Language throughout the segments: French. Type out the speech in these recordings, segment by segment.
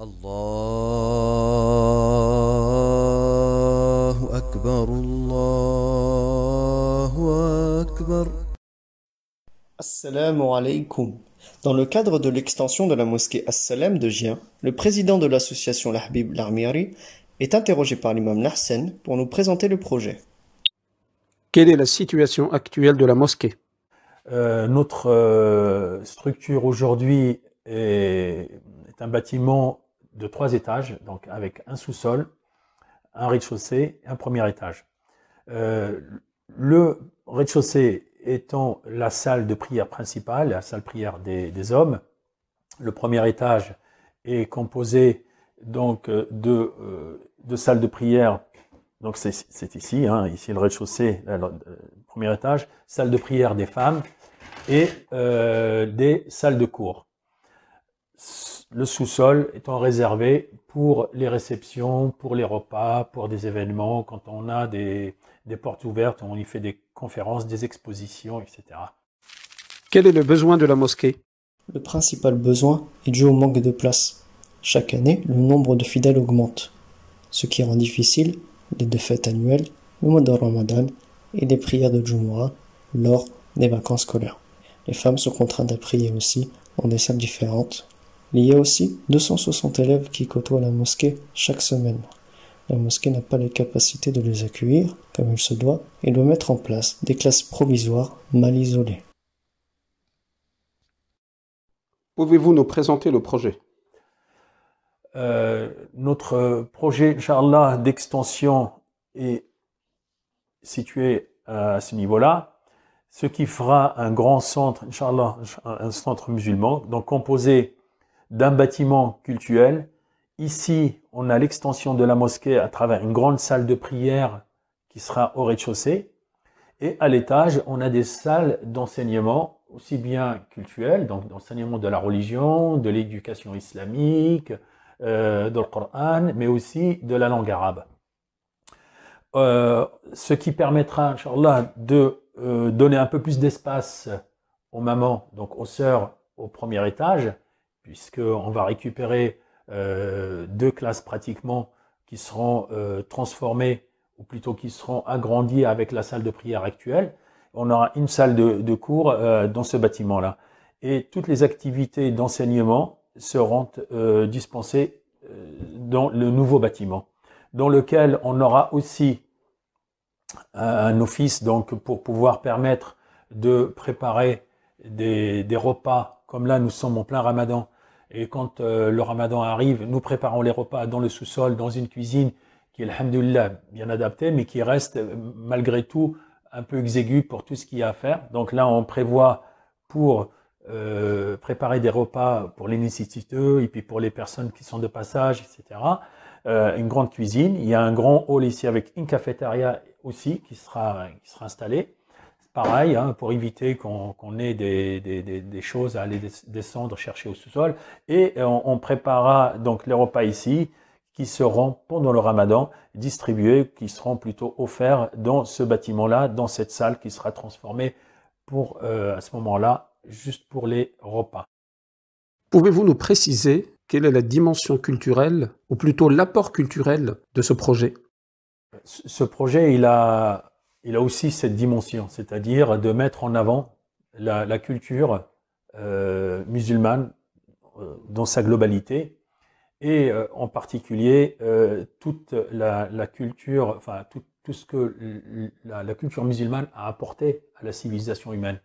الله أكبر الله أكبر. Assalamu alaikum. Dans le cadre de l'extension de la mosquée As-Salam de Gien, le président de l'association L'Ahbib Larmiari est interrogé par l'imam Larsen pour nous présenter le projet. Quelle est la situation actuelle de la mosquée? Notre structure aujourd'hui est un bâtiment de 3 étages, donc avec un sous-sol, un rez-de-chaussée et un premier étage. Le rez-de-chaussée étant la salle de prière principale, la salle de prière des hommes. Le premier étage est composé donc de salles de prière. Donc c'est ici, ici le rez-de-chaussée, le premier étage, salle de prière des femmes et des salles de cours. Le sous-sol étant réservé pour les réceptions, pour les repas, pour des événements, quand on a des portes ouvertes, on y fait des conférences, des expositions, etc. Quel est le besoin de la mosquée? Le principal besoin est dû au manque de place. Chaque année, le nombre de fidèles augmente, ce qui rend difficile les 2 fêtes annuelles, le mois de Ramadan et les prières de Jumu'ah lors des vacances scolaires. Les femmes sont contraintes à prier aussi dans des salles différentes. Il y a aussi 260 élèves qui côtoient la mosquée chaque semaine. La mosquée n'a pas les capacités de les accueillir comme il se doit et doit mettre en place des classes provisoires mal isolées. Pouvez-vous nous présenter le projet? Notre projet, Inch'Allah, d'extension est situé à ce niveau-là, ce qui fera un grand centre, Inch'Allah, un centre musulman, donc composé d'un bâtiment cultuel. Ici, on a l'extension de la mosquée à travers une grande salle de prière qui sera au rez-de-chaussée. Et à l'étage, on a des salles d'enseignement, aussi bien culturelles, donc d'enseignement de la religion, de l'éducation islamique, de le Coran, mais aussi de la langue arabe. Ce qui permettra, Inch'Allah, de donner un peu plus d'espace aux mamans, donc aux sœurs au premier étage, puisqu'on va récupérer 2 classes pratiquement qui seront transformées, ou plutôt qui seront agrandies avec la salle de prière actuelle. On aura une salle de cours dans ce bâtiment-là. Et toutes les activités d'enseignement seront dispensées dans le nouveau bâtiment, dans lequel on aura aussi un office donc, pour pouvoir permettre de préparer des repas. Comme là, nous sommes en plein ramadan. Et quand le ramadan arrive, nous préparons les repas dans le sous-sol, dans une cuisine qui est, alhamdoulilah, bien adaptée, mais qui reste malgré tout un peu exiguë pour tout ce qu'il y a à faire. Donc là, on prévoit pour préparer des repas pour les nécessiteux et puis pour les personnes qui sont de passage, etc. Une grande cuisine. Il y a un grand hall ici avec une cafétéria aussi qui sera installée. Pareil, pour éviter qu'on ait des choses à aller descendre, chercher au sous-sol. Et on préparera donc les repas ici qui seront pendant le ramadan distribués, qui seront plutôt offerts dans ce bâtiment-là, dans cette salle qui sera transformée pour, à ce moment-là, juste pour les repas. Pouvez-vous nous préciser quelle est la dimension culturelle, ou plutôt l'apport culturel de ce projet? Ce projet, il a aussi cette dimension, c'est-à-dire de mettre en avant la culture musulmane dans sa globalité et en particulier toute la culture, enfin tout ce que la culture musulmane a apporté à la civilisation humaine.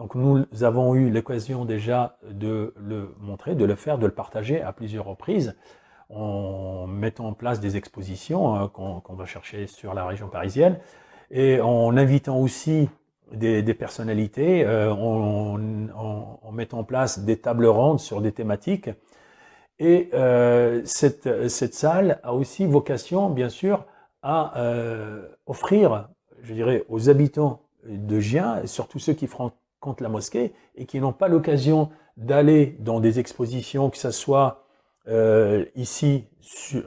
Donc nous avons eu l'occasion déjà de le montrer, de le faire, de le partager à plusieurs reprises, en mettant en place des expositions qu'on va chercher sur la région parisienne, et en invitant aussi des personnalités, en mettant en place des tables rondes sur des thématiques. Et cette salle a aussi vocation, bien sûr, à offrir, je dirais, aux habitants de Gien, et surtout ceux qui fréquentent la mosquée et qui n'ont pas l'occasion d'aller dans des expositions, que ce soit ici,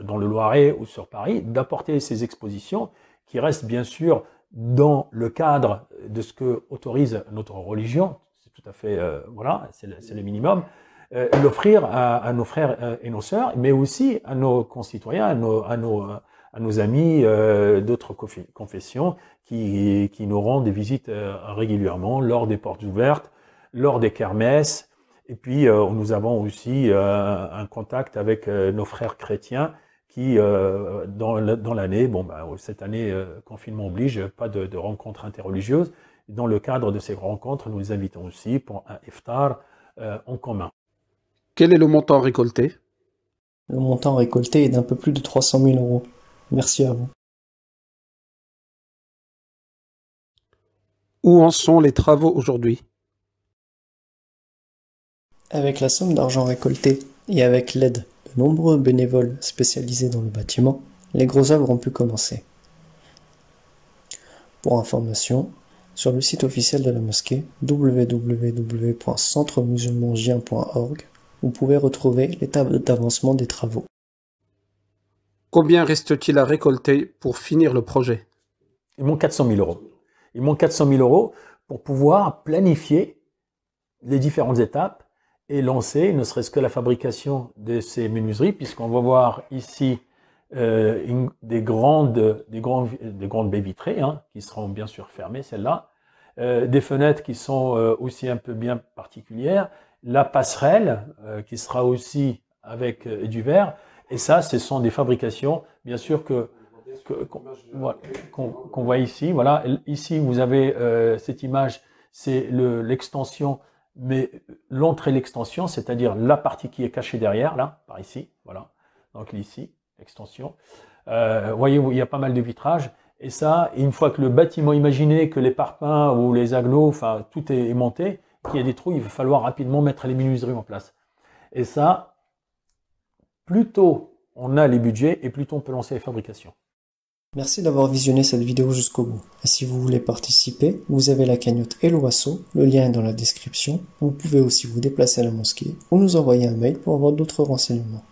dans le Loiret ou sur Paris, d'apporter ces expositions qui restent bien sûr dans le cadre de ce que autorise notre religion. C'est tout à fait, voilà, c'est le minimum. l'offrir à nos frères et nos sœurs, mais aussi à nos concitoyens, à nos amis d'autres confessions qui nous rendent des visites régulièrement lors des portes ouvertes, lors des kermesses. Et puis, nous avons aussi un contact avec nos frères chrétiens qui, dans l'année, cette année, confinement oblige, pas de rencontres interreligieuses. Dans le cadre de ces rencontres, nous les invitons aussi pour un iftar en commun. Quel est le montant récolté? Le montant récolté est d'un peu plus de 300 000 euros. Merci à vous. Où en sont les travaux aujourd'hui? Avec la somme d'argent récoltée et avec l'aide de nombreux bénévoles spécialisés dans le bâtiment, les grosses œuvres ont pu commencer. Pour information, sur le site officiel de la mosquée www.centremusulmanjien.org, vous pouvez retrouver l'état d'avancement des travaux. Combien reste-t-il à récolter pour finir le projet? Il manque 400 000 euros. Il manque 400 000 euros pour pouvoir planifier les différentes étapes et lancer ne serait-ce que la fabrication de ces menuiseries, puisqu'on va voir ici des grandes baies vitrées qui seront bien sûr fermées, celles-là, des fenêtres qui sont aussi un peu bien particulières, la passerelle qui sera aussi avec du verre, et ça, ce sont des fabrications, bien sûr qu'on voit ici. Voilà, ici vous avez cette image, c'est l'extension. Mais l'entrée et l'extension, c'est-à-dire la partie qui est cachée derrière, là, par ici, voilà. Donc ici, l'extension. Voyez, il y a pas mal de vitrages. Et ça, une fois que le bâtiment, imaginez que les parpaings ou les agglos, enfin, tout est monté, qu'il y a des trous, il va falloir rapidement mettre les menuiseries en place. Et ça, plus tôt on a les budgets et plus tôt on peut lancer les fabrications. Merci d'avoir visionné cette vidéo jusqu'au bout. Et si vous voulez participer, vous avez la cagnotte Hello Asso, le lien est dans la description. Vous pouvez aussi vous déplacer à la mosquée ou nous envoyer un mail pour avoir d'autres renseignements.